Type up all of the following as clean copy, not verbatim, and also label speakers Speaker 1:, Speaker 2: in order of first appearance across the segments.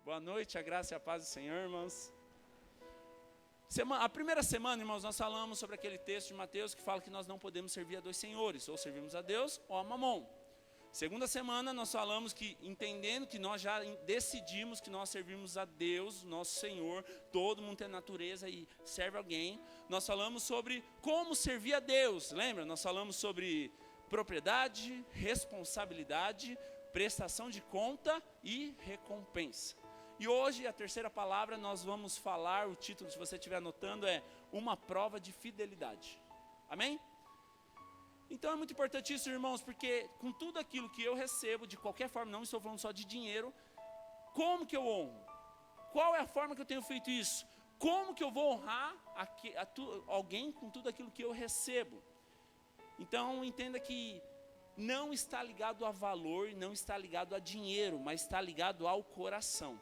Speaker 1: Boa noite, a graça e a paz do Senhor, irmãos. A primeira semana, irmãos, nós falamos sobre aquele texto de Mateus que fala que nós não podemos servir a dois senhores, ou servimos a Deus ou a Mamon. Segunda semana, nós falamos que, entendendo que nós já decidimos que nós servimos a Deus, nosso Senhor, todo mundo tem natureza e serve alguém. Nós falamos sobre como servir a Deus, lembra? Nós falamos sobre propriedade, responsabilidade, prestação de conta e recompensa. E hoje, a terceira palavra, nós vamos falar, o título, se você estiver anotando, é Uma Prova de Fidelidade. Amém? Então é muito importante isso, irmãos, porque com tudo aquilo que eu recebo, de qualquer forma, não estou falando só de dinheiro, como que eu honro? Qual é a forma que eu tenho feito isso? Como que eu vou honrar alguém com tudo aquilo que eu recebo? Então entenda que não está ligado a valor, não está ligado a dinheiro, mas está ligado ao coração.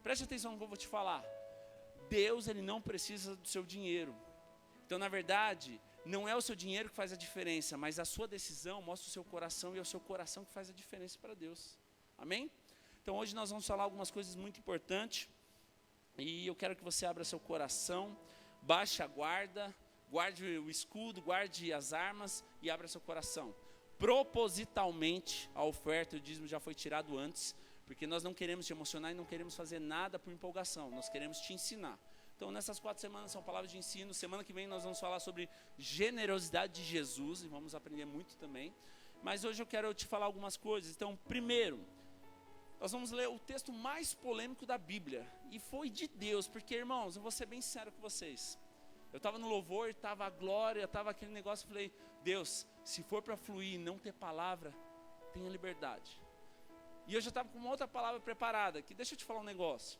Speaker 1: Preste atenção no que eu vou te falar. Deus, Ele não precisa do seu dinheiro. Então, na verdade, não é o seu dinheiro que faz a diferença, mas a sua decisão mostra o seu coração, e é o seu coração que faz a diferença para Deus. Amém? Então, hoje nós vamos falar algumas coisas muito importantes, e eu quero que você abra seu coração, baixe a guarda, guarde o escudo, guarde as armas e abra seu coração. Propositalmente, a oferta e o dízimo já foi tirado antes, porque nós não queremos te emocionar e não queremos fazer nada por empolgação, nós queremos te ensinar. Então, nessas 4 semanas são palavras de ensino. Semana que vem nós vamos falar sobre generosidade de Jesus, e vamos aprender muito também. Mas hoje eu quero te falar algumas coisas. Então, primeiro, nós vamos ler o texto mais polêmico da Bíblia, e foi de Deus, porque, irmãos, eu vou ser bem sincero com vocês. Eu estava no louvor, estava a glória, estava aquele negócio, eu falei, Deus, se for para fluir e não ter palavra, tenha liberdade. E eu já estava com uma outra palavra preparada, que deixa eu te falar um negócio.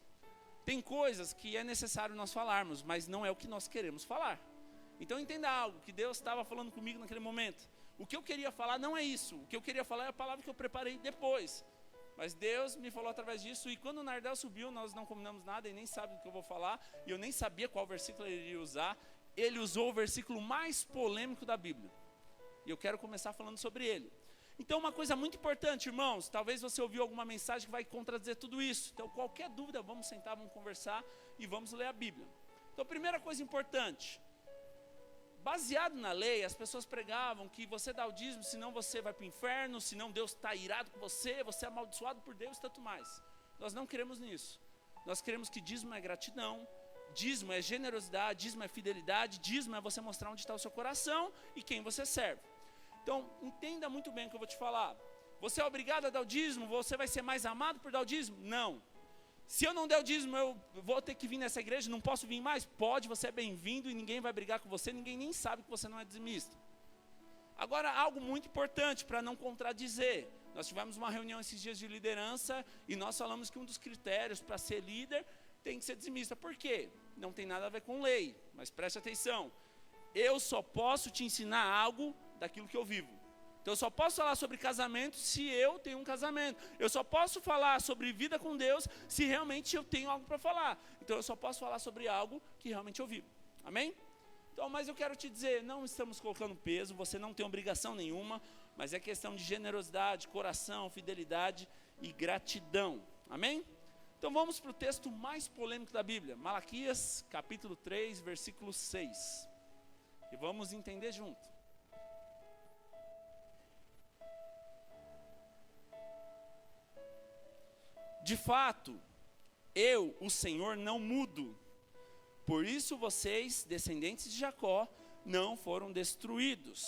Speaker 1: Tem coisas que é necessário nós falarmos, mas não é o que nós queremos falar. Então entenda algo, que Deus estava falando comigo naquele momento. O que eu queria falar não é isso, o que eu queria falar é a palavra que eu preparei depois. Mas Deus me falou através disso, e quando o Nardel subiu, nós não combinamos nada, e nem sabe do que eu vou falar, e eu nem sabia qual versículo ele iria usar. Ele usou o versículo mais polêmico da Bíblia, e eu quero começar falando sobre ele. Então, uma coisa muito importante, irmãos, talvez você ouviu alguma mensagem que vai contradizer tudo isso. Então, qualquer dúvida, vamos sentar, vamos conversar e vamos ler a Bíblia. Então, primeira coisa importante, baseado na lei, as pessoas pregavam que você dá o dízimo, senão você vai para o inferno, senão Deus está irado com você é amaldiçoado por Deus e tanto mais. Nós não queremos nisso. Nós queremos que dízimo é gratidão, dízimo é generosidade, dízimo é fidelidade, dízimo é você mostrar onde está o seu coração e quem você serve. Então, entenda muito bem o que eu vou te falar. Você é obrigado a dar o dízimo? Você vai ser mais amado por dar o dízimo? Não. Se eu não der o dízimo, eu vou ter que vir nessa igreja, não posso vir mais? Pode, você é bem-vindo e ninguém vai brigar com você, ninguém nem sabe que você não é dizimista. Agora, algo muito importante para não contradizer. Nós tivemos uma reunião esses dias de liderança e nós falamos que um dos critérios para ser líder tem que ser dizimista. Por quê? Não tem nada a ver com lei, mas preste atenção. Eu só posso te ensinar algo daquilo que eu vivo. Então eu só posso falar sobre casamento se eu tenho um casamento. Eu só posso falar sobre vida com Deus se realmente eu tenho algo para falar. Então eu só posso falar sobre algo que realmente eu vivo. Amém? Então, mas eu quero te dizer, não estamos colocando peso, você não tem obrigação nenhuma, mas é questão de generosidade, coração, fidelidade e gratidão. Amém? Então vamos para o texto mais polêmico da Bíblia, Malaquias, capítulo 3, versículo 6. E vamos entender junto. De fato, eu, o Senhor, não mudo. Por isso vocês, descendentes de Jacó, não foram destruídos.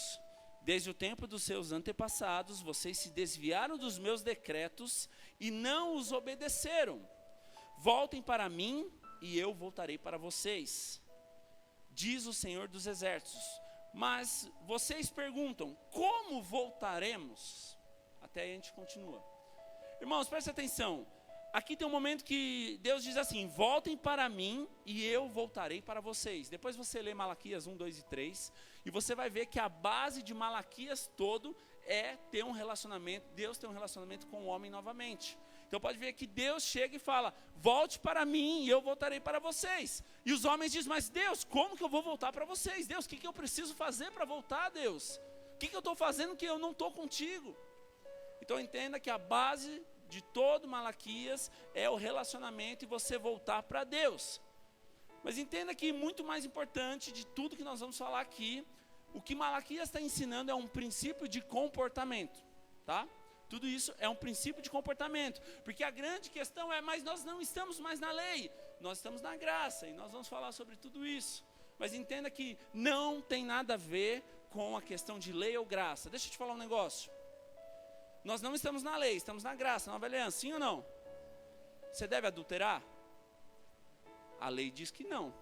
Speaker 1: Desde o tempo dos seus antepassados, vocês se desviaram dos meus decretos e não os obedeceram. Voltem para mim e eu voltarei para vocês, diz o Senhor dos Exércitos. Mas vocês perguntam, como voltaremos? Até aí a gente continua. Irmãos, preste atenção. Aqui tem um momento que Deus diz assim, voltem para mim e eu voltarei para vocês. Depois você lê Malaquias 1, 2 e 3, e você vai ver que a base de Malaquias todo é ter um relacionamento, Deus tem um relacionamento com o homem novamente. Então pode ver que Deus chega e fala, volte para mim e eu voltarei para vocês. E os homens dizem, mas Deus, como que eu vou voltar para vocês? Deus, o que eu preciso fazer para voltar, Deus? O que eu estou fazendo que eu não estou contigo? Então entenda que a base de todo Malaquias é o relacionamento e você voltar para Deus. Mas entenda que muito mais importante de tudo que nós vamos falar aqui, o que Malaquias está ensinando é um princípio de comportamento, tá? Tudo isso é um princípio de comportamento, porque a grande questão é, mas nós não estamos mais na lei, nós estamos na graça, e nós vamos falar sobre tudo isso. Mas entenda que não tem nada a ver com a questão de lei ou graça. Deixa eu te falar um negócio. Nós não estamos na lei, estamos na graça, nova aliança, sim ou não? Você deve adulterar? A lei diz que não.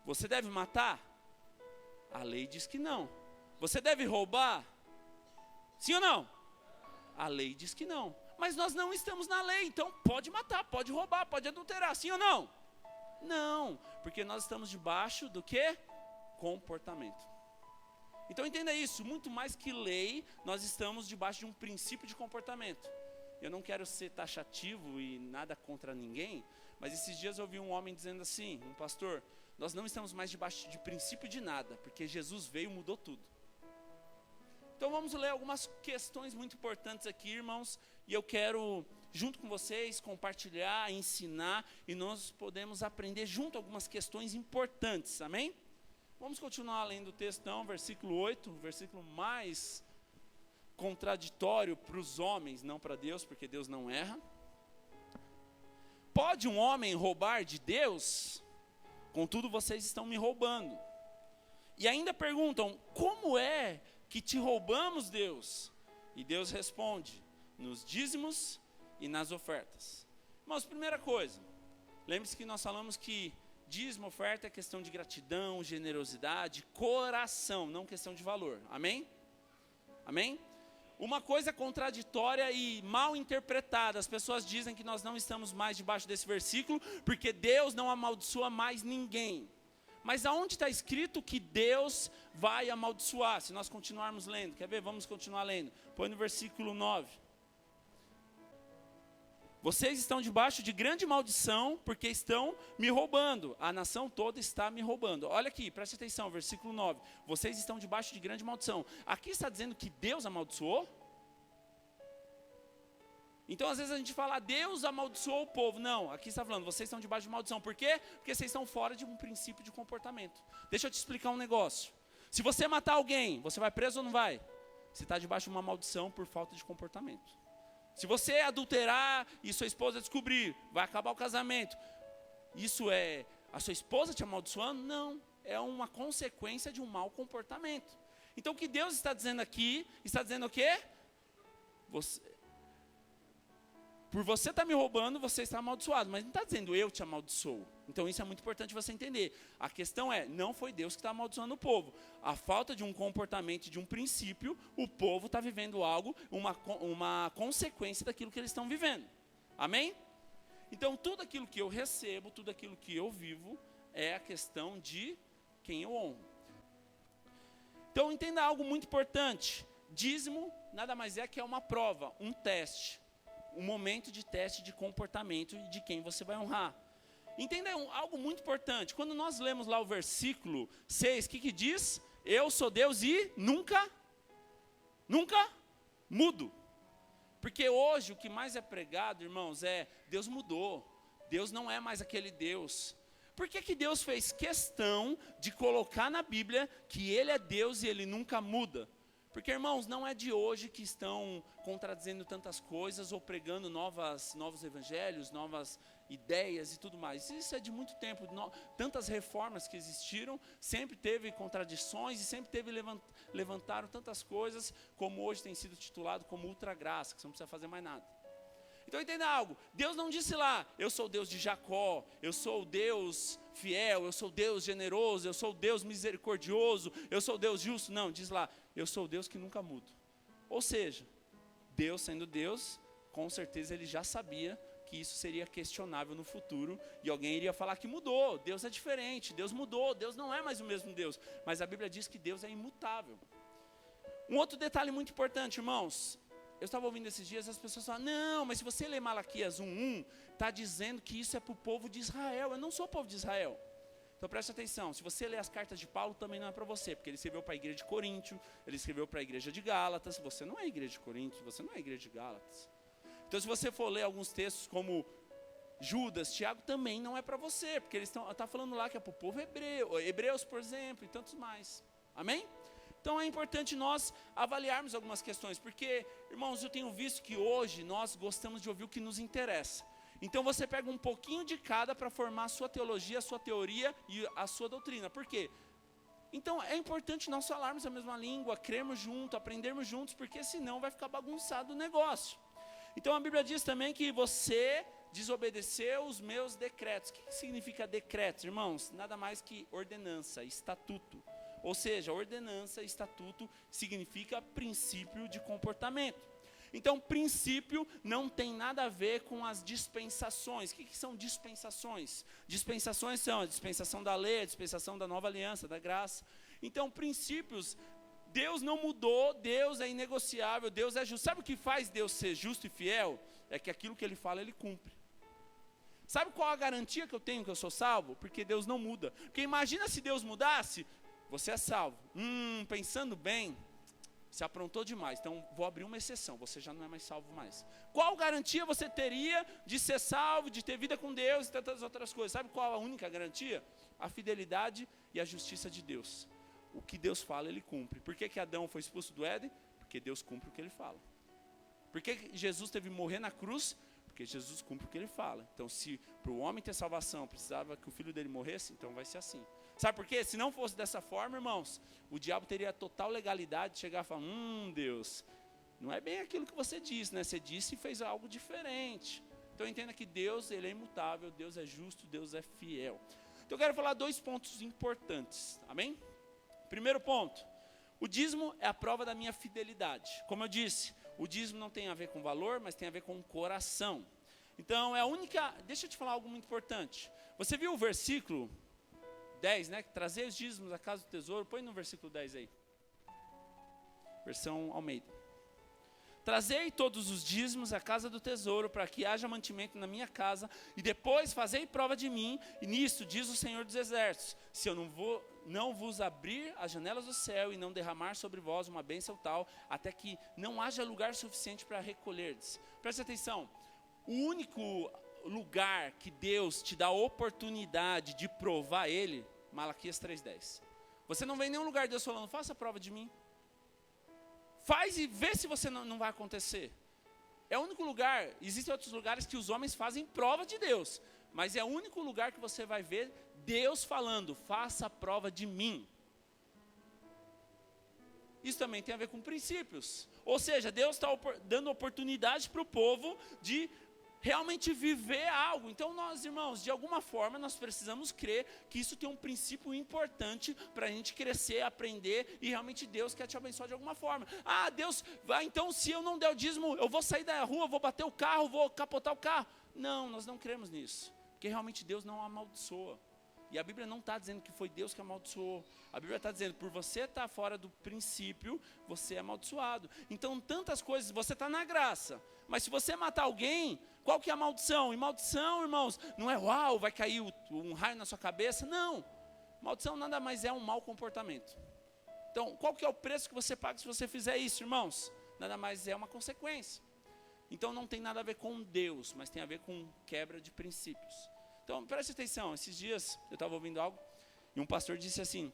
Speaker 1: Você deve matar? A lei diz que não. Você deve roubar? Sim ou não? A lei diz que não. Mas nós não estamos na lei, então pode matar, pode roubar, pode adulterar, sim ou não? Não, porque nós estamos debaixo do quê? Comportamento. Então entenda isso, muito mais que lei, nós estamos debaixo de um princípio de comportamento. Eu não quero ser taxativo e nada contra ninguém, mas esses dias eu ouvi um homem dizendo assim, um pastor, nós não estamos mais debaixo de princípio de nada, porque Jesus veio e mudou tudo. Então vamos ler algumas questões muito importantes aqui, irmãos, e eu quero, junto com vocês, compartilhar, ensinar, e nós podemos aprender junto algumas questões importantes, amém? Vamos continuar lendo o texto, então, versículo 8, o versículo mais contraditório para os homens, não para Deus, porque Deus não erra. Pode um homem roubar de Deus? Contudo, vocês estão me roubando. E ainda perguntam, como é que te roubamos, Deus? E Deus responde, nos dízimos e nas ofertas. Irmãos, primeira coisa, lembre-se que nós falamos que dízimo, oferta é questão de gratidão, generosidade, coração, não questão de valor, amém? Amém? Uma coisa contraditória e mal interpretada, as pessoas dizem que nós não estamos mais debaixo desse versículo, porque Deus não amaldiçoa mais ninguém. Mas aonde está escrito que Deus vai amaldiçoar? Se nós continuarmos lendo, quer ver? Vamos continuar lendo. Põe no versículo 9. Vocês estão debaixo de grande maldição, porque estão me roubando. A nação toda está me roubando. Olha aqui, preste atenção, versículo 9. Vocês estão debaixo de grande maldição. Aqui está dizendo que Deus amaldiçoou? Então, às vezes a gente fala, Deus amaldiçoou o povo. Não, aqui está falando, vocês estão debaixo de maldição. Por quê? Porque vocês estão fora de um princípio de comportamento. Deixa eu te explicar um negócio. Se você matar alguém, você vai preso ou não vai? Você está debaixo de uma maldição por falta de comportamento. Se você adulterar e sua esposa descobrir, vai acabar o casamento. Isso é a sua esposa te amaldiçoando? Não, é uma consequência de um mau comportamento. Então, o que Deus está dizendo aqui, está dizendo o quê? Por você estar me roubando, você está amaldiçoado. Mas não está dizendo eu te amaldiçoo. Então isso é muito importante você entender. A questão é, não foi Deus que está amaldiçoando o povo. A falta de um comportamento, de um princípio, o povo está vivendo algo, uma consequência daquilo que eles estão vivendo. Amém? Então tudo aquilo que eu recebo, tudo aquilo que eu vivo, é a questão de quem eu honro. Então entenda algo muito importante. Dízimo nada mais é que é uma prova, um teste. Um momento de teste de comportamento e de quem você vai honrar. Entenda algo muito importante. Quando nós lemos lá o versículo 6, o que diz? Eu sou Deus e nunca mudo. Porque hoje o que mais é pregado, irmãos, é Deus mudou. Deus não é mais aquele Deus. Por que Deus fez questão de colocar na Bíblia que Ele é Deus e Ele nunca muda? Porque, irmãos, não é de hoje que estão contradizendo tantas coisas ou pregando novos evangelhos, novas ideias e tudo mais. Isso é de muito tempo. Tantas reformas que existiram, sempre teve contradições e sempre levantaram tantas coisas, como hoje tem sido titulado como ultragraça, que você não precisa fazer mais nada. Então entenda algo, Deus não disse lá, eu sou o Deus de Jacó, eu sou o Deus fiel, eu sou o Deus generoso, eu sou o Deus misericordioso, eu sou o Deus justo. Não, diz lá, eu sou o Deus que nunca mudo. Ou seja, Deus sendo Deus, com certeza Ele já sabia que isso seria questionável no futuro, e alguém iria falar que mudou, Deus é diferente, Deus mudou, Deus não é mais o mesmo Deus, mas a Bíblia diz que Deus é imutável. Um outro detalhe muito importante, irmãos, eu estava ouvindo esses dias, as pessoas falam, não, mas se você ler Malaquias 1:1, está dizendo que isso é para o povo de Israel. Eu não sou o povo de Israel. Então preste atenção, se você ler as cartas de Paulo, também não é para você, porque ele escreveu para a igreja de Coríntio, ele escreveu para a igreja de Gálatas, você não é a igreja de Coríntio, você não é a igreja de Gálatas. Então, se você for ler alguns textos como Judas, Tiago, também não é para você, porque eles estão falando lá que é para o povo hebreu, Hebreus, por exemplo, e tantos mais. Amém? Então é importante nós avaliarmos algumas questões, porque, irmãos, eu tenho visto que hoje nós gostamos de ouvir o que nos interessa. Então você pega um pouquinho de cada para formar a sua teologia, a sua teoria e a sua doutrina. Por quê? Então é importante nós falarmos a mesma língua, crermos juntos, aprendermos juntos, porque senão vai ficar bagunçado o negócio. Então a Bíblia diz também que você desobedeceu os meus decretos. O que significa decretos, irmãos? Nada mais que ordenança, estatuto. Ou seja, ordenança, estatuto significa princípio de comportamento. Então, princípio não tem nada a ver com as dispensações. O que são dispensações? Dispensações são a dispensação da lei, a dispensação da nova aliança, da graça. Então, princípios, Deus não mudou, Deus é inegociável, Deus é justo. Sabe o que faz Deus ser justo e fiel? É que aquilo que Ele fala, Ele cumpre. Sabe qual a garantia que eu tenho que eu sou salvo? Porque Deus não muda. Porque imagina se Deus mudasse, você é salvo. Pensando bem, se aprontou demais, então vou abrir uma exceção, você já não é mais salvo mais. Qual garantia você teria de ser salvo, de ter vida com Deus e tantas outras coisas? Sabe qual a única garantia? A fidelidade e a justiça de Deus. O que Deus fala, Ele cumpre. Por que Adão foi expulso do Éden? Porque Deus cumpre o que Ele fala. Por que Jesus teve que morrer na cruz? Porque Jesus cumpre o que Ele fala. Então, se para o homem ter salvação precisava que o filho dele morresse, então vai ser assim. Sabe por quê? Se não fosse dessa forma, irmãos, o diabo teria total legalidade de chegar e falar, Deus, não é bem aquilo que você disse, né? Você disse e fez algo diferente. Então entenda que Deus, Ele é imutável, Deus é justo, Deus é fiel. Então eu quero falar 2 pontos importantes, amém? Primeiro ponto, o dízimo é a prova da minha fidelidade. Como eu disse, o dízimo não tem a ver com valor, mas tem a ver com o coração. Então é a única, deixa eu te falar algo muito importante. Você viu o versículo 10, né? Trazer os dízimos à casa do tesouro. Põe no versículo 10 aí. Versão Almeida. Trazei todos os dízimos à casa do tesouro, para que haja mantimento na minha casa, e depois fazei prova de mim, e nisto diz o Senhor dos Exércitos, se eu não vos abrir as janelas do céu, e não derramar sobre vós uma bênção tal, até que não haja lugar suficiente para recolherdes. Preste atenção, o único lugar que Deus te dá a oportunidade de provar Ele, Malaquias 3:10. Você não vê em nenhum lugar Deus falando, faça a prova de mim. Faz e vê se você não vai acontecer. É o único lugar, existem outros lugares que os homens fazem prova de Deus, mas é o único lugar que você vai ver Deus falando, faça a prova de mim. Isso também tem a ver com princípios. Ou seja, Deus está dando oportunidade para o povo de realmente viver algo. Então nós, irmãos, de alguma forma nós precisamos crer que isso tem um princípio importante para a gente crescer, aprender, e realmente Deus quer te abençoar de alguma forma. Deus vai, então se eu não der o dízimo, eu vou sair da rua, vou bater o carro, vou capotar o carro. Não, nós não cremos nisso, porque realmente Deus não amaldiçoa. E a Bíblia não está dizendo que foi Deus que amaldiçoou. A Bíblia está dizendo, por você estar fora do princípio, você é amaldiçoado. Então, tantas coisas, você está na graça. Mas se você matar alguém, qual que é a maldição? E maldição, irmãos, não é uau, vai cair um raio na sua cabeça. Não. Maldição nada mais é um mau comportamento. Então, qual que é o preço que você paga se você fizer isso, irmãos? Nada mais é uma consequência. Então, não tem nada a ver com Deus, mas tem a ver com quebra de princípios. Então, preste atenção, esses dias eu estava ouvindo algo, e um pastor disse assim,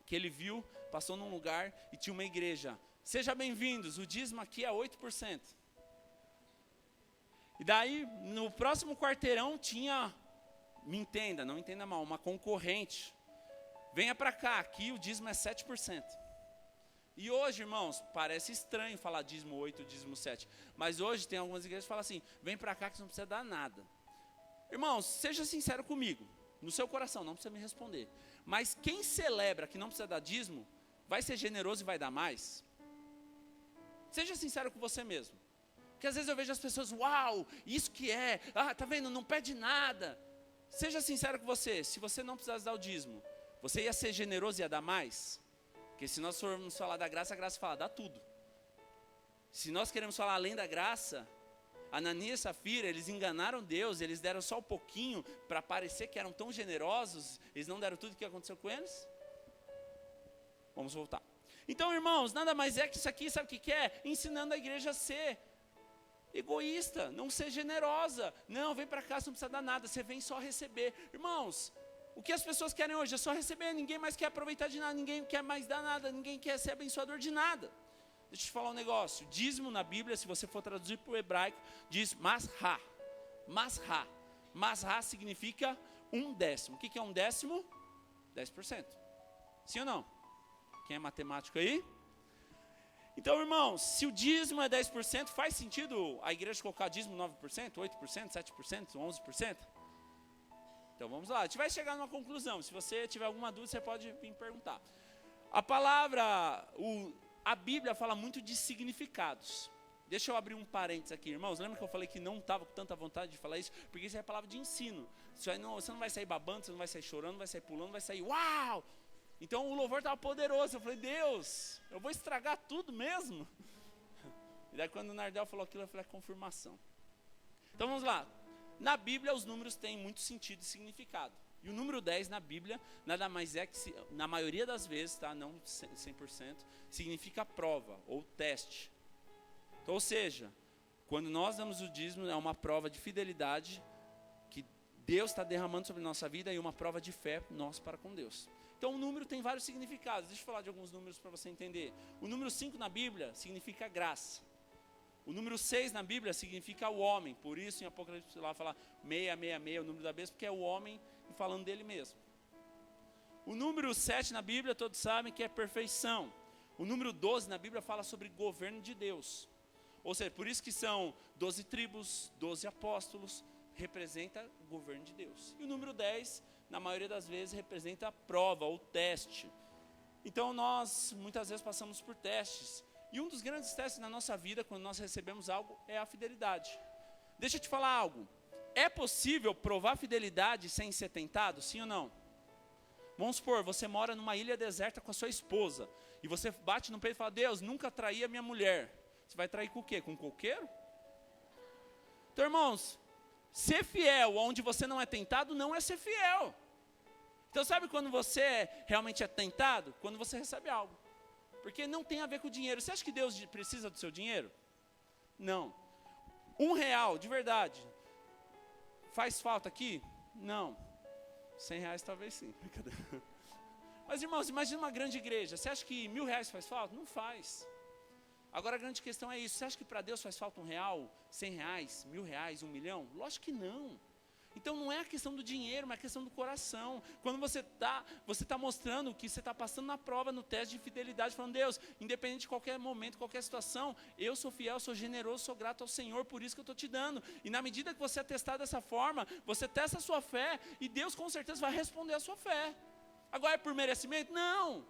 Speaker 1: que ele viu, passou num lugar e tinha uma igreja. Seja bem-vindos, o dízimo aqui é 8%. E daí, no próximo quarteirão tinha, não entenda mal, uma concorrente. Venha para cá, aqui o dízimo é 7%. E hoje, irmãos, parece estranho falar dízimo 8, dízimo 7. Mas hoje tem algumas igrejas que falam assim, vem para cá que você não precisa dar nada. Irmãos, seja sincero comigo, no seu coração, não precisa me responder. Mas quem celebra que não precisa dar dízimo, vai ser generoso e vai dar mais? Seja sincero com você mesmo. Porque às vezes eu vejo as pessoas, uau, isso que é, tá vendo, não pede nada. Seja sincero com você, se você não precisasse dar o dízimo, você ia ser generoso e ia dar mais? Porque se nós formos falar da graça, a graça fala, dá tudo. Se nós queremos falar além da graça, Ananias e Safira, eles enganaram Deus, eles deram só um pouquinho para parecer que eram tão generosos, eles não deram tudo o que aconteceu com eles? Vamos voltar. Então, irmãos, nada mais é que isso aqui, sabe o que é? Ensinando a igreja a ser egoísta, não ser generosa. Não, vem para cá, você não precisa dar nada, você vem só receber. Irmãos, o que as pessoas querem hoje é só receber, ninguém mais quer aproveitar de nada, ninguém quer mais dar nada, ninguém quer ser abençoador de nada. Deixa eu te falar um negócio, dízimo na Bíblia, se você for traduzir para o hebraico, diz masra. Masra. Masra significa 1/10. O que é 1/10? 10%. Sim ou não? Quem é matemático aí? Então, irmãos, se o dízimo é 10%, faz sentido a igreja colocar dízimo 9%, 8%, 7%, 11%? Então, vamos lá. A gente vai chegar numa conclusão. Se você tiver alguma dúvida, você pode vir perguntar. A palavra, a Bíblia fala muito de significados. Deixa eu abrir um parênteses aqui, irmãos. Lembra que eu falei que não estava com tanta vontade de falar isso? Porque isso é a palavra de ensino. Você não vai sair babando, você não vai sair chorando, não vai sair pulando, vai sair uau! Então o louvor estava poderoso. Eu falei, Deus, eu vou estragar tudo mesmo? E daí quando o Nardel falou aquilo, eu falei, é confirmação. Então vamos lá. Na Bíblia os números têm muito sentido e significado. E o número 10 na Bíblia, nada mais é que, na maioria das vezes, tá, não 100%, significa prova ou teste. Então, ou seja, quando nós damos o dízimo, é uma prova de fidelidade que Deus está derramando sobre a nossa vida e uma prova de fé nossa para com Deus. Então o número tem vários significados. Deixa eu falar de alguns números para você entender. O número 5 na Bíblia significa graça. O número 6 na Bíblia significa o homem. Por isso em Apocalipse lá fala 666, o número da besta, porque é o homem falando dele mesmo. O número 7 na Bíblia, todos sabem que é perfeição. O número 12 na Bíblia fala sobre governo de Deus. Ou seja, por isso que são 12 tribos, 12 apóstolos, representa o governo de Deus. E o número 10, na maioria das vezes, representa a prova, ou teste. Então nós, muitas vezes, passamos por testes. E um dos grandes testes na nossa vida, quando nós recebemos algo, é a fidelidade. Deixa eu te falar algo. É possível provar fidelidade sem ser tentado? Sim ou não? Vamos supor, você mora numa ilha deserta com a sua esposa. E você bate no peito e fala, Deus, nunca traí a minha mulher. Você vai trair com o quê? Com um coqueiro? Então, irmãos, ser fiel onde você não é tentado não é ser fiel. Então, sabe quando você realmente é tentado? Quando você recebe algo. Porque não tem a ver com o dinheiro. Você acha que Deus precisa do seu dinheiro? Não. R$1, de verdade, faz falta aqui? Não. R$100 talvez sim. Mas, irmãos, imagina uma grande igreja. Você acha que R$1.000 faz falta? Não faz. Agora a grande questão é isso. Você acha que para Deus faz falta R$1, R$100, R$1.000, 1 milhão? Lógico que não. Então não é a questão do dinheiro, mas a questão do coração. Quando você tá mostrando que você está passando na prova, no teste de fidelidade, falando, Deus, independente de qualquer momento, qualquer situação, eu sou fiel, sou generoso, sou grato ao Senhor, por isso que eu estou te dando. E na medida que você é testado dessa forma, você testa a sua fé, e Deus com certeza vai responder a sua fé. Agora é por merecimento? Não,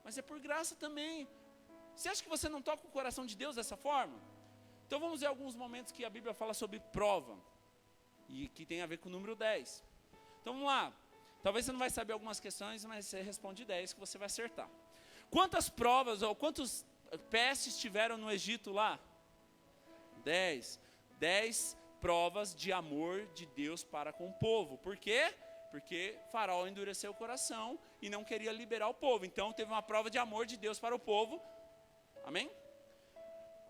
Speaker 1: mas é por graça também. Você acha que você não toca o coração de Deus dessa forma? Então vamos ver alguns momentos que a Bíblia fala sobre prova. E que tem a ver com o número 10. Então vamos lá. Talvez você não vai saber algumas questões, mas você responde 10 que você vai acertar. Quantas provas ou quantos pestes tiveram no Egito lá? 10. 10 provas de amor de Deus para com o povo. Por quê? Porque Faraó endureceu o coração e não queria liberar o povo. Então teve uma prova de amor de Deus para o povo. Amém?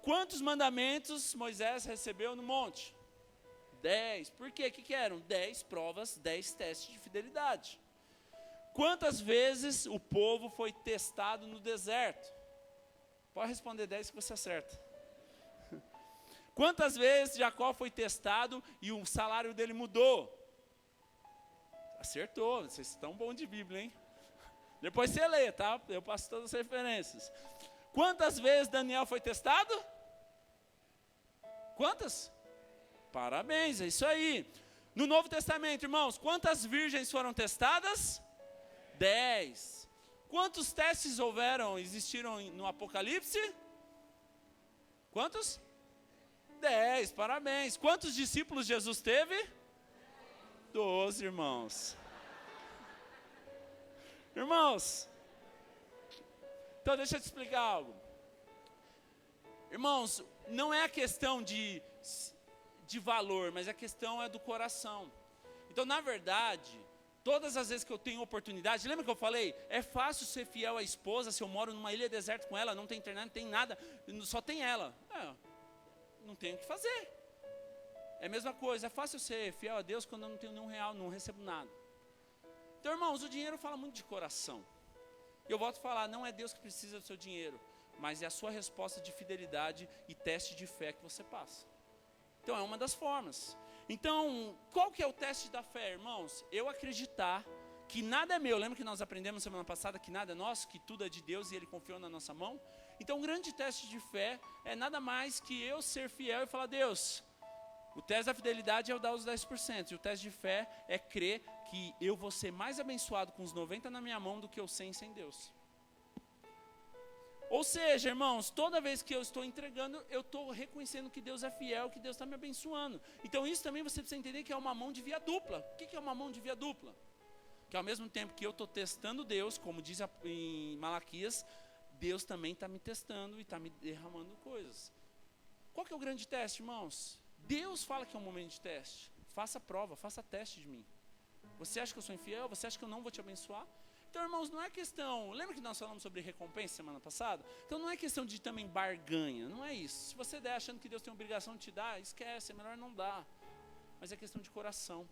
Speaker 1: Quantos mandamentos Moisés recebeu no monte? 10. Por quê? O que eram? 10 provas, 10 testes de fidelidade. Quantas vezes o povo foi testado no deserto? Pode responder 10 que você acerta. Quantas vezes Jacó foi testado e o salário dele mudou? Acertou, vocês estão bons de Bíblia, hein? Depois você lê, tá? Eu passo todas as referências. Quantas vezes Daniel foi testado? Quantas? Parabéns, é isso aí. No Novo Testamento, irmãos, quantas virgens foram testadas? 10. Quantos testes existiram no Apocalipse? Quantos? 10, parabéns. Quantos discípulos Jesus teve? 12, irmãos. Irmãos, então deixa eu te explicar algo. Irmãos, não é a questão de valor, mas a questão é do coração. Então, na verdade, todas as vezes que eu tenho oportunidade, lembra que eu falei? É fácil ser fiel à esposa se eu moro numa ilha deserta com ela, não tem internet, não tem nada, só tem ela. não tenho o que fazer. É a mesma coisa, é fácil ser fiel a Deus quando eu não tenho nenhum real, não recebo nada. Então, irmãos, o dinheiro fala muito de coração. Eu volto a falar, não é Deus que precisa do seu dinheiro, mas é a sua resposta de fidelidade e teste de fé que você passa. Então, é uma das formas. Então, qual que é o teste da fé, irmãos? Eu acreditar que nada é meu. Lembra que nós aprendemos semana passada que nada é nosso, que tudo é de Deus e Ele confiou na nossa mão? Então, um grande teste de fé é nada mais que eu ser fiel e falar, Deus, o teste da fidelidade é o dar os 10%. E o teste de fé é crer que eu vou ser mais abençoado com os 90 na minha mão do que os 100 sem Deus. Ou seja, irmãos, toda vez que eu estou entregando, eu estou reconhecendo que Deus é fiel, que Deus está me abençoando. Então isso também você precisa entender que é uma mão de via dupla. O que é uma mão de via dupla? Que ao mesmo tempo que eu estou testando Deus, como diz em Malaquias, Deus também está me testando e está me derramando coisas. Qual que é o grande teste, irmãos? Deus fala que é um momento de teste. Faça prova, faça teste de mim. Você acha que eu sou infiel? Você acha que eu não vou te abençoar? Então, irmãos, não é questão... Lembra que nós falamos sobre recompensa semana passada? Então, não é questão de também barganha, não é isso. Se você der achando que Deus tem a obrigação de te dar, esquece, é melhor não dar. Mas é questão de coração.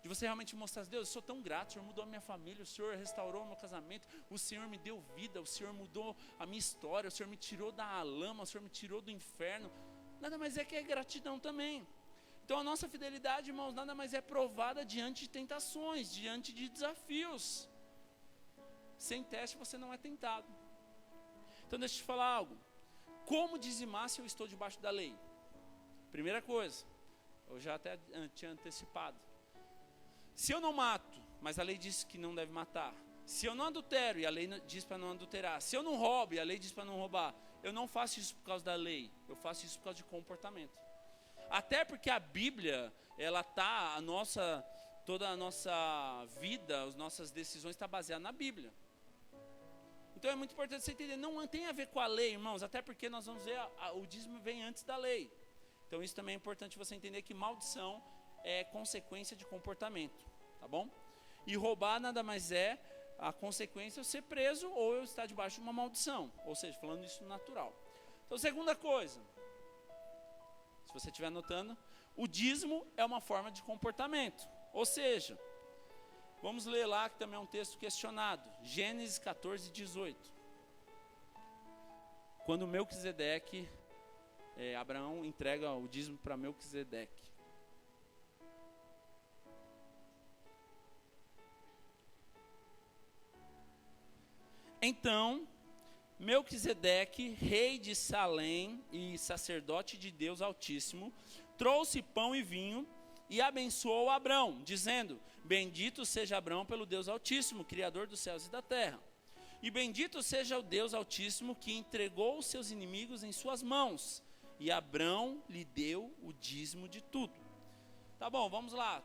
Speaker 1: De você realmente mostrar, Deus, eu sou tão grato, o Senhor mudou a minha família, o Senhor restaurou o meu casamento, o Senhor me deu vida, o Senhor mudou a minha história, o Senhor me tirou da lama, o Senhor me tirou do inferno. Nada mais é que é gratidão também. Então, a nossa fidelidade, irmãos, nada mais é provada diante de tentações, diante de desafios. Sem teste você não é tentado. Então deixa eu te falar algo. Como dizimar se eu estou debaixo da lei? Primeira coisa, eu já até tinha antecipado. Se eu não mato, mas a lei diz que não deve matar. Se eu não adultero e a lei diz para não adulterar. Se eu não roubo e a lei diz para não roubar. Eu não faço isso por causa da lei. Eu faço isso por causa de comportamento. Até porque a Bíblia, ela tá, toda a nossa vida, as nossas decisões está baseada na Bíblia. Então é muito importante você entender, não tem a ver com a lei, irmãos, até porque nós vamos ver, o dízimo vem antes da lei. Então isso também é importante você entender que maldição é consequência de comportamento, tá bom? E roubar nada mais é a consequência eu ser preso ou eu estar debaixo de uma maldição, ou seja, falando isso natural. Então, segunda coisa, se você estiver anotando, o dízimo é uma forma de comportamento, ou seja... Vamos ler lá, que também é um texto questionado. Gênesis 14, 18. Quando Melquisedeque, Abraão entrega o dízimo para Melquisedeque. Então, Melquisedeque, rei de Salém e sacerdote de Deus Altíssimo, trouxe pão e vinho e abençoou Abrão, dizendo... Bendito seja Abrão pelo Deus Altíssimo, Criador dos céus e da terra. E bendito seja o Deus Altíssimo que entregou os seus inimigos em suas mãos. E Abrão lhe deu o dízimo de tudo. Tá bom, vamos lá.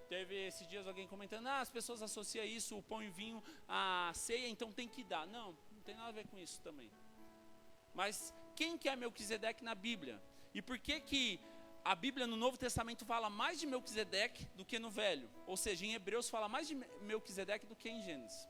Speaker 1: Teve esses dias alguém comentando, as pessoas associam isso, o pão e vinho, à ceia, então tem que dar. Não tem nada a ver com isso também. Mas quem que é Melquisedeque na Bíblia? E por que a Bíblia no Novo Testamento fala mais de Melquisedeque do que no Velho? Ou seja, em Hebreus fala mais de Melquisedeque do que em Gênesis.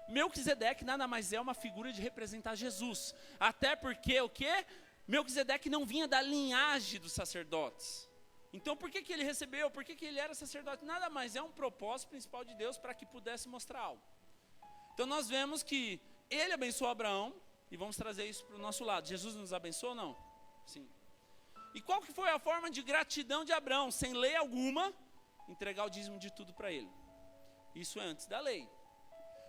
Speaker 1: Melquisedeque nada mais é uma figura de representar Jesus. Até porque o quê? Melquisedeque não vinha da linhagem dos sacerdotes. Então por que ele recebeu? Por que ele era sacerdote? Nada mais é um propósito principal de Deus para que pudesse mostrar algo. Então nós vemos que ele abençoou Abraão. E vamos trazer isso para o nosso lado. Jesus nos abençoou ou não? Sim. E qual que foi a forma de gratidão de Abraão? Sem lei alguma, entregar o dízimo de tudo para ele. Isso é antes da lei.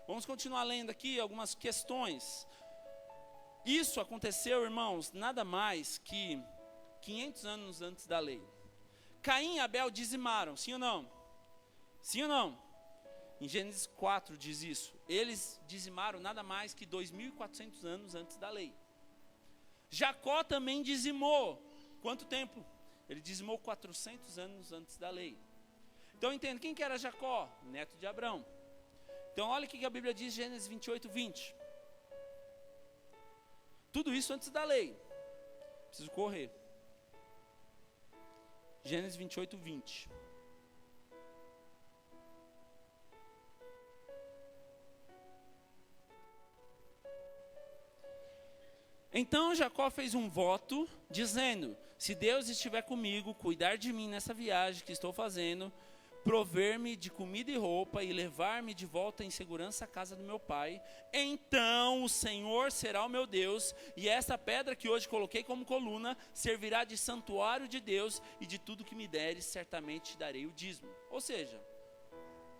Speaker 1: Vamos continuar lendo aqui algumas questões. Isso aconteceu, irmãos, nada mais que 500 anos antes da lei. Caim e Abel dizimaram, sim ou não? Sim ou não? Em Gênesis 4 diz isso. Eles dizimaram nada mais que 2.400 anos antes da lei. Jacó também dizimou. Quanto tempo? Ele dizimou 400 anos antes da lei. Então entenda, quem que era Jacó? Neto de Abrão. Então olha o que a Bíblia diz em Gênesis 28, 20. Tudo isso antes da lei. Preciso correr. Gênesis 28, 20. Então Jacó fez um voto, dizendo: se Deus estiver comigo, cuidar de mim nessa viagem que estou fazendo, prover-me de comida e roupa e levar-me de volta em segurança à casa do meu pai, então o Senhor será o meu Deus, e essa pedra que hoje coloquei como coluna servirá de santuário de Deus, e de tudo que me deres, certamente te darei o dízimo. Ou seja,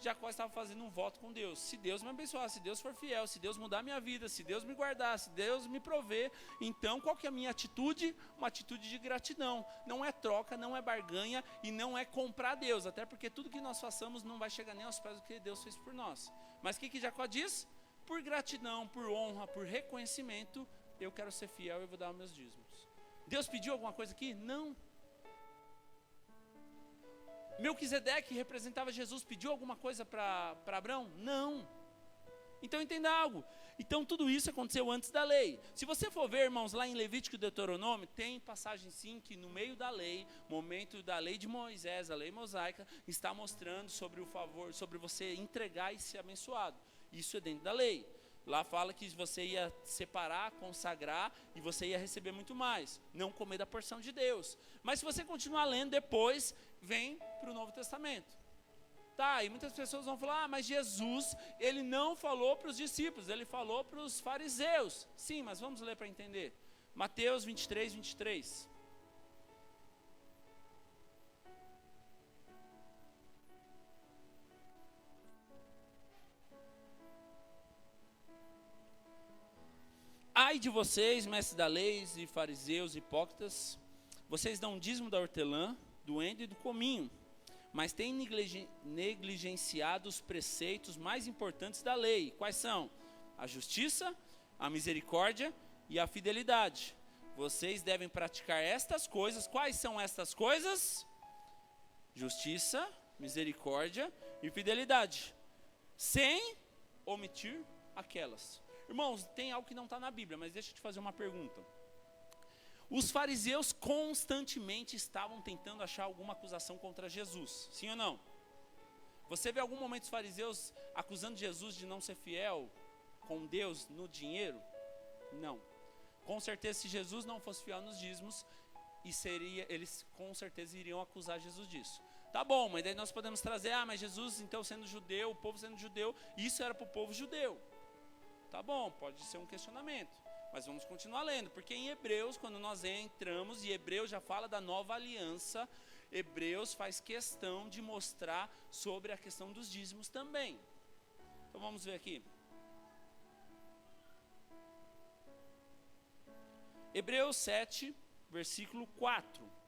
Speaker 1: Jacó estava fazendo um voto com Deus. Se Deus me abençoar, se Deus for fiel, se Deus mudar minha vida, se Deus me guardar, se Deus me prover, então qual que é a minha atitude? Uma atitude de gratidão. Não é troca, não é barganha e não é comprar Deus. Até porque tudo que nós façamos não vai chegar nem aos pés do que Deus fez por nós. Mas o que Jacó diz? Por gratidão, por honra, por reconhecimento, eu quero ser fiel e vou dar os meus dízimos. Deus pediu alguma coisa aqui? Não. Melquisedeque representava Jesus, pediu alguma coisa para Abraão? Não. Então entenda algo. Então tudo isso aconteceu antes da lei. Se você for ver, irmãos, lá em Levítico e Deuteronômio, tem passagem sim que no meio da lei, momento da lei de Moisés, a lei mosaica, está mostrando sobre o favor, sobre você entregar e ser abençoado. Isso é dentro da lei. Lá fala que você ia separar, consagrar e você ia receber muito mais. Não comer da porção de Deus. Mas se você continuar lendo depois, vem para o Novo Testamento. Tá, e muitas pessoas vão falar, mas Jesus, ele não falou para os discípulos, ele falou para os fariseus. Sim, mas vamos ler para entender. Mateus 23, 23. Ai de vocês, mestres da lei e fariseus hipócritas, vocês dão dízimo da hortelã, do endro e do cominho, mas têm negligenciado os preceitos mais importantes da lei. Quais são? A justiça, a misericórdia e a fidelidade. Vocês devem praticar estas coisas. Quais são estas coisas? Justiça, misericórdia e fidelidade, sem omitir aquelas. Irmãos, tem algo que não está na Bíblia, mas deixa eu te fazer uma pergunta. Os fariseus constantemente estavam tentando achar alguma acusação contra Jesus, sim ou não? Você vê algum momento os fariseus acusando Jesus de não ser fiel com Deus no dinheiro? Não. Com certeza, se Jesus não fosse fiel nos dízimos, eles com certeza iriam acusar Jesus disso. Tá bom, mas daí nós podemos trazer, mas Jesus então sendo judeu, o povo sendo judeu, isso era para o povo judeu. Tá bom, pode ser um questionamento, mas vamos continuar lendo, porque em Hebreus, quando nós entramos, e Hebreus já fala da nova aliança, Hebreus faz questão de mostrar sobre a questão dos dízimos também. Então vamos ver aqui. Hebreus 7, versículo 4.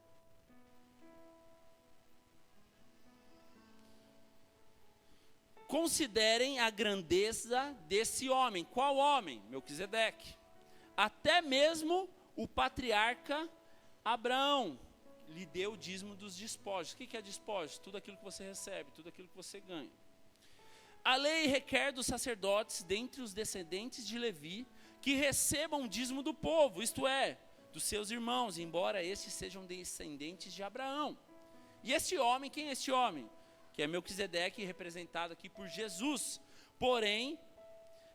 Speaker 1: Considerem a grandeza desse homem. Qual homem? Melquisedeque. Até mesmo o patriarca Abraão lhe deu o dízimo dos despojos. O que é despojos? Tudo aquilo que você recebe, tudo aquilo que você ganha. A lei requer dos sacerdotes, dentre os descendentes de Levi, que recebam o dízimo do povo, isto é, dos seus irmãos, embora estes sejam descendentes de Abraão. E esse homem, quem é esse homem? Que é Melquisedeque, representado aqui por Jesus, porém,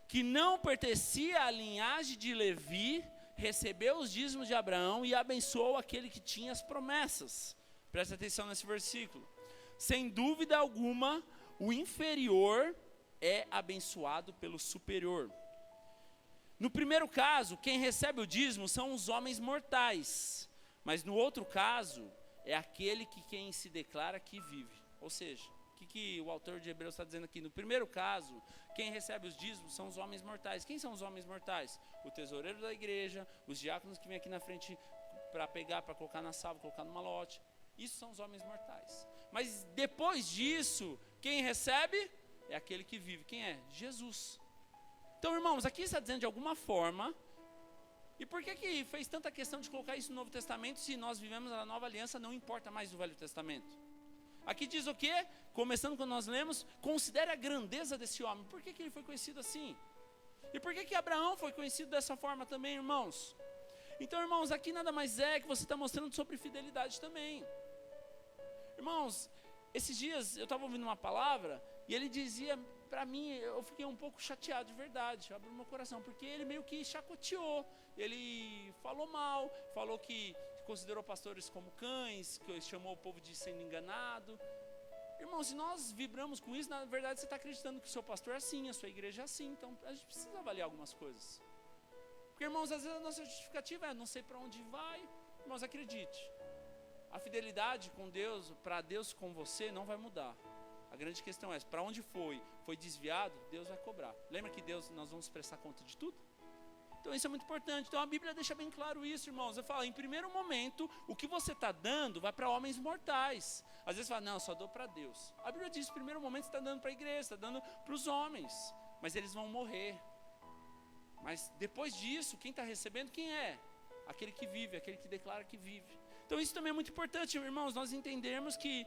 Speaker 1: que não pertencia à linhagem de Levi, recebeu os dízimos de Abraão e abençoou aquele que tinha as promessas. Presta atenção nesse versículo. Sem dúvida alguma, o inferior é abençoado pelo superior. No primeiro caso, quem recebe o dízimo são os homens mortais, mas no outro caso, é aquele que quem se declara que vive. Ou seja, o que o autor de Hebreus está dizendo aqui? No primeiro caso, quem recebe os dízimos são os homens mortais. Quem são os homens mortais? O tesoureiro da igreja, os diáconos que vêm aqui na frente para pegar, para colocar na salva, colocar no malote. Isso são os homens mortais. Mas depois disso, quem recebe é aquele que vive. Quem é? Jesus. Então, irmãos, aqui está dizendo de alguma forma. E por que fez tanta questão de colocar isso no Novo Testamento, se nós vivemos a nova aliança, não importa mais o Velho Testamento? Aqui diz o quê? Começando quando nós lemos, considere a grandeza desse homem. Por que ele foi conhecido assim? E por que Abraão foi conhecido dessa forma também, irmãos? Então, irmãos, aqui nada mais é que você está mostrando sobre fidelidade também. Irmãos, esses dias eu estava ouvindo uma palavra e ele dizia para mim, eu fiquei um pouco chateado de verdade, abriu meu coração, porque ele meio que chacoteou. ele falou mal, falou que considerou pastores como cães, que chamou o povo de sendo enganado. Irmãos, se nós vibramos com isso, na verdade você está acreditando que o seu pastor é assim, a sua igreja é assim. Então a gente precisa avaliar algumas coisas. Porque, irmãos, às vezes a nossa justificativa é: não sei para onde vai. Irmãos, acredite, a fidelidade com Deus, para Deus com você, não vai mudar. A grande questão é: para onde foi desviado, Deus vai cobrar. Lembra que Deus, nós vamos prestar conta de tudo? Então isso é muito importante. Então a Bíblia deixa bem claro isso, irmãos. Eu falo, em primeiro momento, o que você está dando vai para homens mortais. Às vezes você fala: não, eu só dou para Deus. A Bíblia diz, em primeiro momento, você está dando para a igreja, está dando para os homens. Mas eles vão morrer. Mas depois disso, quem está recebendo, quem é? Aquele que vive, aquele que declara que vive. Então isso também é muito importante, irmãos, nós entendermos que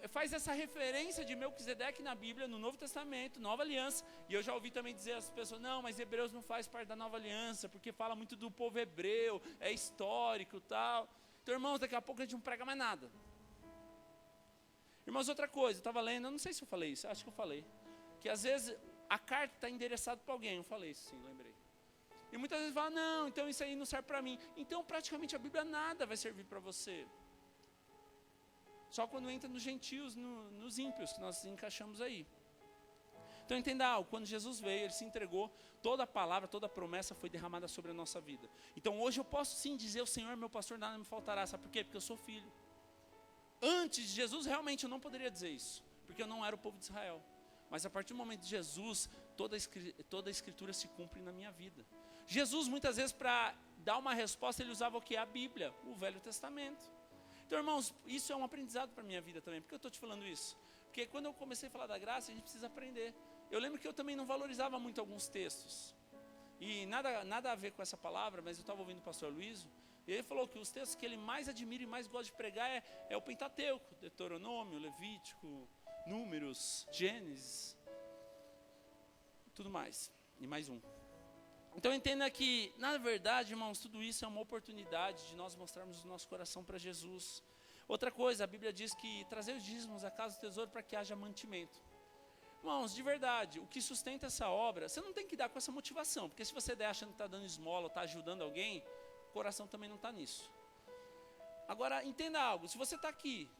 Speaker 1: faz essa referência de Melquisedeque na Bíblia, no Novo Testamento, Nova Aliança. E eu já ouvi também dizer às pessoas: não, mas Hebreus não faz parte da Nova Aliança, porque fala muito do povo hebreu, é histórico e tal. Então, irmãos, daqui a pouco a gente não prega mais nada. Irmãos, outra coisa, eu estava lendo, eu não sei se eu falei isso, acho que eu falei, que às vezes a carta está endereçada para alguém. Eu falei isso, sim, lembrei. E muitas vezes fala: não, então isso aí não serve para mim. Então praticamente a Bíblia nada vai servir para você. Só quando entra nos gentios, nos ímpios, que nós encaixamos aí. Então entenda algo: quando Jesus veio, Ele se entregou, toda a palavra, toda a promessa foi derramada sobre a nossa vida. Então hoje eu posso sim dizer: o Senhor é meu pastor, nada me faltará. Sabe por quê? Porque eu sou filho. Antes de Jesus, realmente eu não poderia dizer isso, porque eu não era o povo de Israel. Mas a partir do momento de Jesus, toda a escritura se cumpre na minha vida. Jesus, muitas vezes, para dar uma resposta, Ele usava o que? A Bíblia, o Velho Testamento. Então, irmãos, isso é um aprendizado para a minha vida também. Por que eu estou te falando isso? Porque quando eu comecei a falar da graça, a gente precisa aprender. Eu lembro que eu também não valorizava muito alguns textos. E nada a ver com essa palavra, mas eu estava ouvindo o pastor Luiz, e ele falou que os textos que ele mais admira e mais gosta de pregar é o Pentateuco, Deuteronômio, Levítico, Números, Gênesis, tudo mais. E mais um. Então entenda que, na verdade, irmãos, tudo isso é uma oportunidade de nós mostrarmos o nosso coração para Jesus. Outra coisa, a Bíblia diz que trazer os dízimos à casa do tesouro para que haja mantimento. Irmãos, de verdade, o que sustenta essa obra, você não tem que dar com essa motivação, porque se você der achando que está dando esmola ou está ajudando alguém, o coração também não está nisso. Agora, entenda algo: se você está aqui,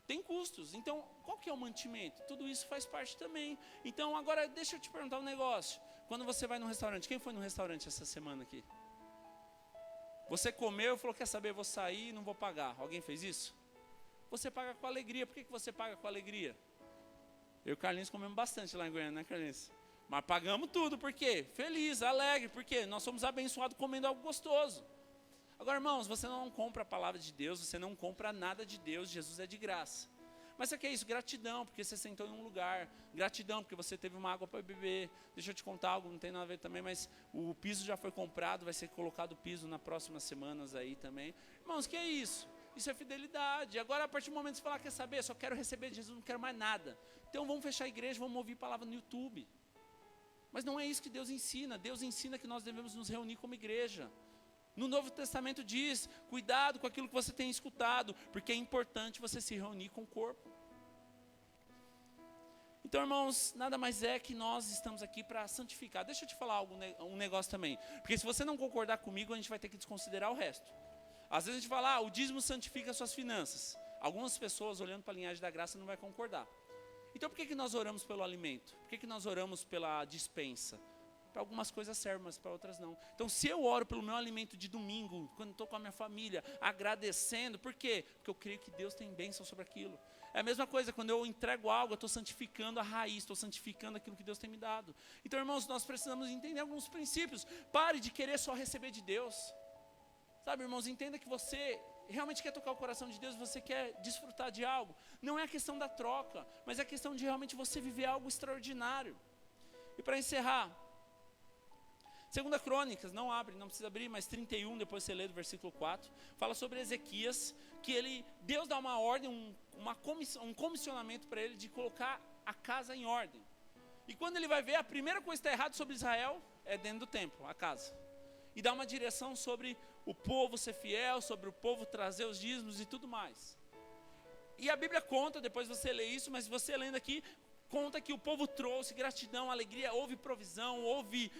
Speaker 1: tem custos, então qual que é o mantimento? Tudo isso faz parte também. Então agora deixa eu te perguntar um negócio: quando você vai num restaurante, quem foi no restaurante essa semana aqui? Você comeu e falou: quer saber, vou sair e não vou pagar. Alguém fez isso? Você paga com alegria. Por que você paga com alegria? Eu e o Carlinhos comemos bastante lá em Goiânia, né, Carlinhos? Mas pagamos tudo, por quê? Feliz, alegre, porque nós somos abençoados comendo algo gostoso. Agora, irmãos, você não compra a palavra de Deus, você não compra nada de Deus, Jesus é de graça. Mas o que é isso? Gratidão, porque você sentou em um lugar. Gratidão, porque você teve uma água para beber. Deixa eu te contar algo, não tem nada a ver também, mas o piso já foi comprado, vai ser colocado o piso nas próximas semanas aí também. Irmãos, o que é isso? Isso é fidelidade. Agora, a partir do momento que você falar: quer saber, só quero receber de Jesus, não quero mais nada. Então vamos fechar a igreja, vamos ouvir palavra no YouTube. Mas não é isso que Deus ensina. Deus ensina que nós devemos nos reunir como igreja. No Novo Testamento diz: cuidado com aquilo que você tem escutado, porque é importante você se reunir com o corpo. Então, irmãos, nada mais é que nós estamos aqui para santificar. Deixa eu te falar um negócio também, porque se você não concordar comigo, a gente vai ter que desconsiderar o resto. Às vezes a gente fala: o dízimo santifica as suas finanças. Algumas pessoas, olhando para a linhagem da graça, não vai concordar. Então por que nós oramos pelo alimento? Por que nós oramos pela dispensa? Para algumas coisas serve, mas para outras não. Então se eu oro pelo meu alimento de domingo, quando estou com a minha família, agradecendo, por quê? Porque eu creio que Deus tem bênção sobre aquilo. É a mesma coisa, quando eu entrego algo, eu estou santificando a raiz, estou santificando aquilo que Deus tem me dado. Então, irmãos, nós precisamos entender alguns princípios. Pare de querer só receber de Deus. Sabe, irmãos, entenda que você realmente quer tocar o coração de Deus, você quer desfrutar de algo. Não é a questão da troca, mas é a questão de realmente você viver algo extraordinário. E para encerrar, 2 Crônicas, não precisa abrir, mas 31, depois você lê do versículo 4, fala sobre Ezequias, que Deus dá uma ordem, um comissionamento para ele de colocar a casa em ordem. E quando ele vai ver, a primeira coisa que está errada sobre Israel é dentro do templo, a casa. E dá uma direção sobre o povo ser fiel, sobre o povo trazer os dízimos e tudo mais. E a Bíblia conta, depois você lê isso, mas você lendo aqui, conta que o povo trouxe gratidão, alegria, houve provisão, houve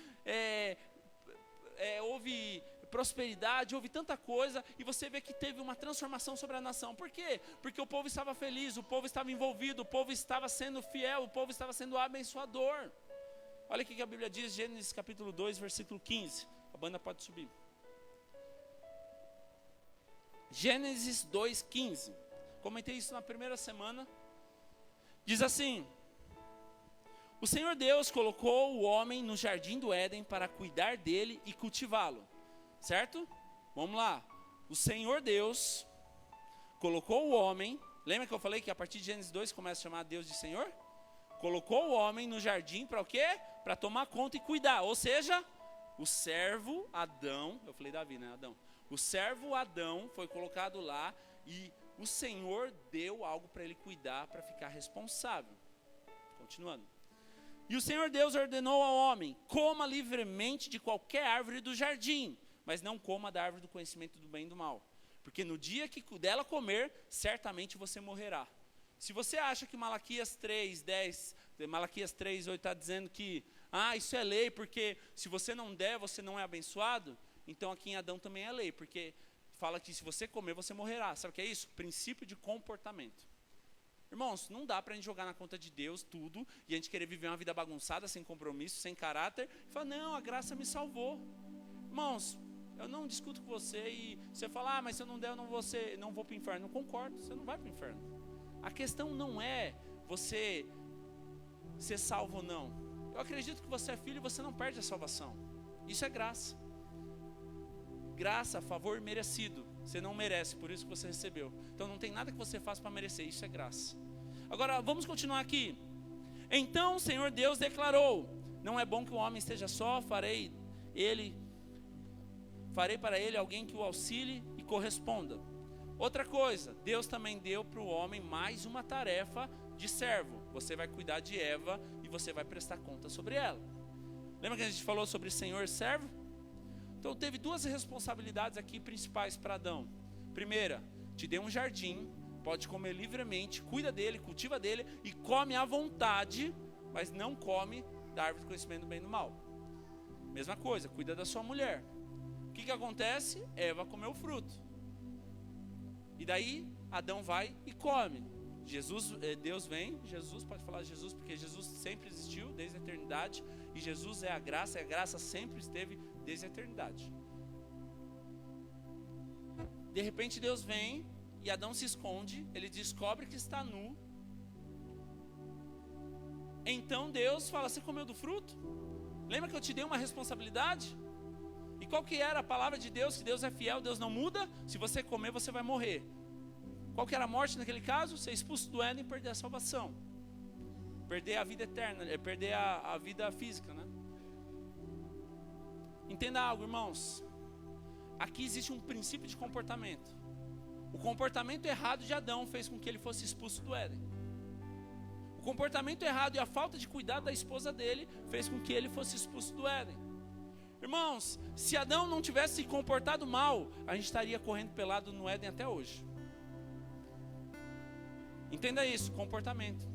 Speaker 1: houve prosperidade, houve tanta coisa, e você vê que teve uma transformação sobre a nação. Por quê? Porque o povo estava feliz, o povo estava envolvido, o povo estava sendo fiel, o povo estava sendo abençoador. Olha o que a Bíblia diz, Gênesis capítulo 2, versículo 15. A banda pode subir. Gênesis 2, 15. Comentei isso na primeira semana. Diz assim: o Senhor Deus colocou o homem no jardim do Éden para cuidar dele e cultivá-lo. Certo? Vamos lá. O Senhor Deus colocou o homem. Lembra que eu falei que a partir de Gênesis 2 começa a chamar Deus de Senhor? Colocou o homem no jardim para o quê? Para tomar conta e cuidar. Ou seja, o servo Adão, eu falei Davi, né? Adão. O servo Adão foi colocado lá e o Senhor deu algo para ele cuidar, para ficar responsável. Continuando. E o Senhor Deus ordenou ao homem: coma livremente de qualquer árvore do jardim, mas não coma da árvore do conhecimento do bem e do mal. Porque no dia que dela comer, certamente você morrerá. Se você acha que Malaquias 3, 10, Malaquias 3, 8 está dizendo que isso é lei, porque se você não der, você não é abençoado, então aqui em Adão também é lei, porque fala que se você comer, você morrerá. Sabe o que é isso? Princípio de comportamento. Irmãos, não dá para a gente jogar na conta de Deus tudo, e a gente querer viver uma vida bagunçada, sem compromisso, sem caráter, e falar, não, a graça me salvou. Irmãos, eu não discuto com você, e você fala, mas se eu não der, eu não vou para o inferno. Não concordo, você não vai para o inferno. A questão não é você ser salvo ou não. Eu acredito que você é filho e você não perde a salvação. Isso é graça. Graça, favor merecido. Você não merece, por isso que você recebeu. Então não tem nada que você faça para merecer, isso é graça. Agora, vamos continuar aqui. Então o Senhor Deus declarou: não é bom que o homem esteja só, farei para ele alguém que o auxilie e corresponda. Outra coisa, Deus também deu para o homem mais uma tarefa de servo. Você vai cuidar de Eva e você vai prestar conta sobre ela. Lembra que a gente falou sobre Senhor e servo? Então teve duas responsabilidades aqui principais para Adão. Primeira, te deu um jardim, pode comer livremente, cuida dele, cultiva dele e come à vontade, mas não come da árvore do conhecimento do bem e do mal. Mesma coisa, cuida da sua mulher. O que acontece? Eva comeu o fruto. E daí Adão vai e come. Deus vem, Jesus, pode falar de Jesus, porque Jesus sempre existiu desde a eternidade, e Jesus é a graça, e a graça sempre esteve desde a eternidade. De repente Deus vem, e Adão se esconde, ele descobre que está nu. Então Deus fala, você comeu do fruto? Lembra que eu te dei uma responsabilidade? E qual que era a palavra de Deus? Que Deus é fiel, Deus não muda. Se você comer, você vai morrer. Qual que era a morte naquele caso? Ser expulso do Éden e perder a salvação. Perder a vida eterna, perder a vida física, né? Entenda algo, irmãos. Aqui existe um princípio de comportamento. O comportamento errado de Adão fez com que ele fosse expulso do Éden. O comportamento errado e a falta de cuidado da esposa dele fez com que ele fosse expulso do Éden. Irmãos, se Adão não tivesse se comportado mal, a gente estaria correndo pelado no Éden até hoje. Entenda isso, comportamento.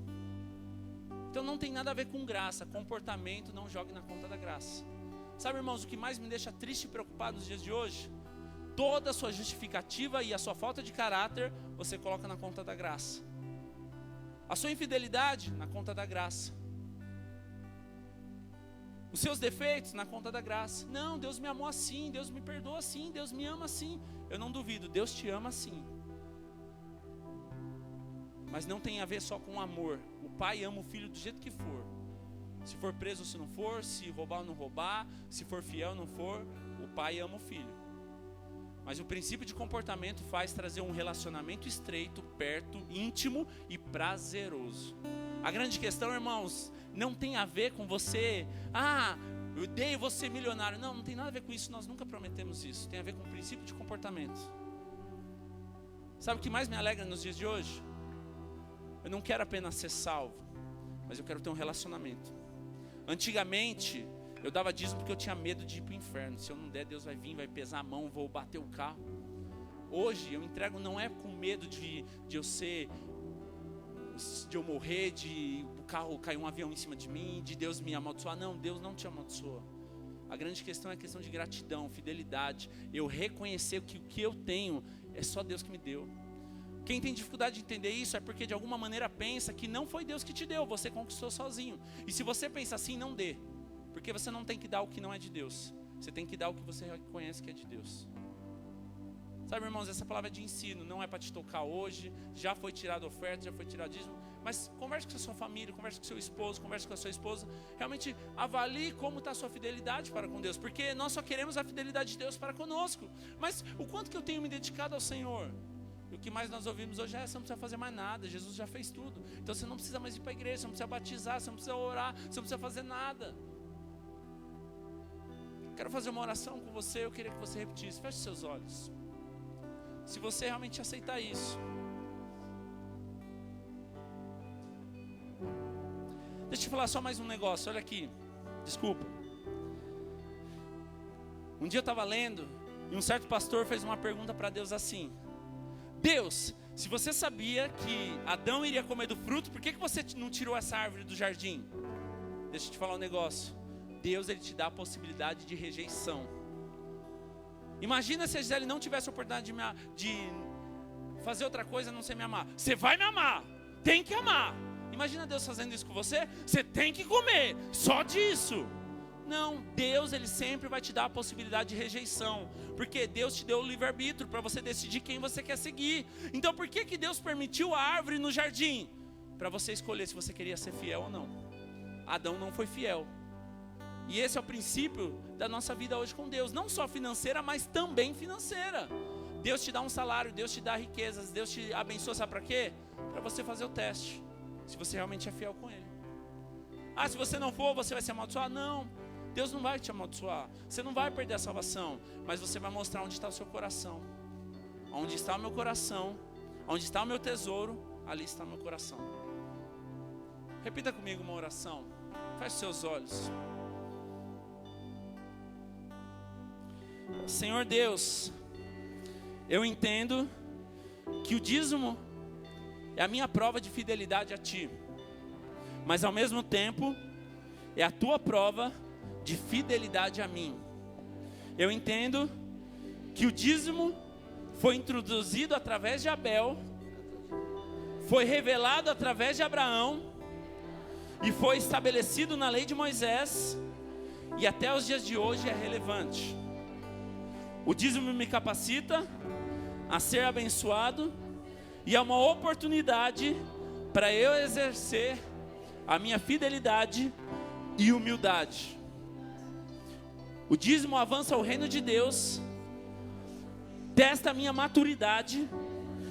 Speaker 1: Então não tem nada a ver com graça. Comportamento não jogue na conta da graça. Sabe, irmãos, o que mais me deixa triste e preocupado nos dias de hoje? Toda a sua justificativa e a sua falta de caráter, você coloca na conta da graça. A sua infidelidade, na conta da graça. Os seus defeitos, na conta da graça. Não, Deus me amou assim, Deus me perdoa assim, Deus me ama assim. Eu não duvido, Deus te ama assim. Mas não tem a ver só com amor. O pai ama o filho do jeito que for. Se for preso ou se não for, se roubar ou não roubar, se for fiel ou não for, o pai ama o filho. Mas o princípio de comportamento faz trazer um relacionamento estreito, perto, íntimo e prazeroso. A grande questão, irmãos, não tem a ver com você, eu dei você milionário. Não, não tem nada a ver com isso, nós nunca prometemos isso. Tem a ver com o princípio de comportamento. Sabe o que mais me alegra nos dias de hoje? Eu não quero apenas ser salvo, mas eu quero ter um relacionamento. Antigamente, eu dava dízimo porque eu tinha medo de ir para o inferno. Se eu não der, Deus vai vir, vai pesar a mão, vou bater o carro. Hoje, eu entrego não é com medo de eu morrer, de o carro cair um avião em cima de mim, de Deus me amaldiçoar. Não, Deus não te amaldiçoa. A grande questão é a questão de gratidão, fidelidade. Eu reconhecer que o que eu tenho é só Deus que me deu. Quem tem dificuldade de entender isso é porque de alguma maneira pensa que não foi Deus que te deu, você conquistou sozinho. E se você pensa assim, não dê. Porque você não tem que dar o que não é de Deus. Você tem que dar o que você reconhece que é de Deus. Sabe, irmãos, essa palavra é de ensino, não é para te tocar hoje. Já foi tirada a oferta, já foi tirado dízimo. Mas converse com a sua família, converse com seu esposo, converse com a sua esposa. Realmente avalie como está a sua fidelidade para com Deus. Porque nós só queremos a fidelidade de Deus para conosco. Mas o quanto que eu tenho me dedicado ao Senhor? E o que mais nós ouvimos hoje é: você não precisa fazer mais nada, Jesus já fez tudo. Então você não precisa mais ir para a igreja, você não precisa batizar, você não precisa orar, você não precisa fazer nada. Quero fazer uma oração com você, eu queria que você repetisse. Feche seus olhos. Se você realmente aceitar isso. Deixa eu te falar só mais um negócio, olha aqui. Desculpa. Um dia eu estava lendo e um certo pastor fez uma pergunta para Deus assim: Deus, se você sabia que Adão iria comer do fruto, por que você não tirou essa árvore do jardim? Deixa eu te falar um negócio. Deus, ele te dá a possibilidade de rejeição. Imagina se a Gisele não tivesse a oportunidade de fazer outra coisa a não ser me amar. Você vai me amar, tem que amar. Imagina Deus fazendo isso com você. Você tem que comer, só disso. Não, Deus, ele sempre vai te dar a possibilidade de rejeição. Porque Deus te deu o livre-arbítrio para você decidir quem você quer seguir. Então por que Deus permitiu a árvore no jardim? Para você escolher se você queria ser fiel ou não. Adão não foi fiel. E esse é o princípio da nossa vida hoje com Deus. Não só financeira, mas também financeira. Deus te dá um salário, Deus te dá riquezas, Deus te abençoa, sabe para quê? Para você fazer o teste. Se você realmente é fiel com Ele. Ah, se você não for, você vai se amaldiçoar? Não, Deus não vai te amaldiçoar. Você não vai perder a salvação. Mas você vai mostrar onde está o seu coração. Onde está o meu coração, onde está o meu tesouro, ali está o meu coração. Repita comigo uma oração. Feche seus olhos. Senhor Deus, eu entendo que o dízimo é a minha prova de fidelidade a Ti, mas ao mesmo tempo é a Tua prova de fidelidade a mim. Eu entendo que o dízimo foi introduzido através de Abel, foi revelado através de Abraão e foi estabelecido na lei de Moisés e até os dias de hoje é relevante. O dízimo me capacita a ser abençoado e é uma oportunidade para eu exercer a minha fidelidade e humildade. O dízimo avança o reino de Deus, testa a minha maturidade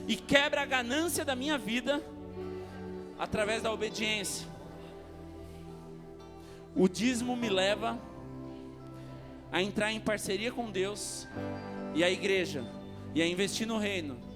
Speaker 1: e quebra a ganância da minha vida através da obediência. O dízimo me leva a entrar em parceria com Deus e a igreja, e a investir no reino,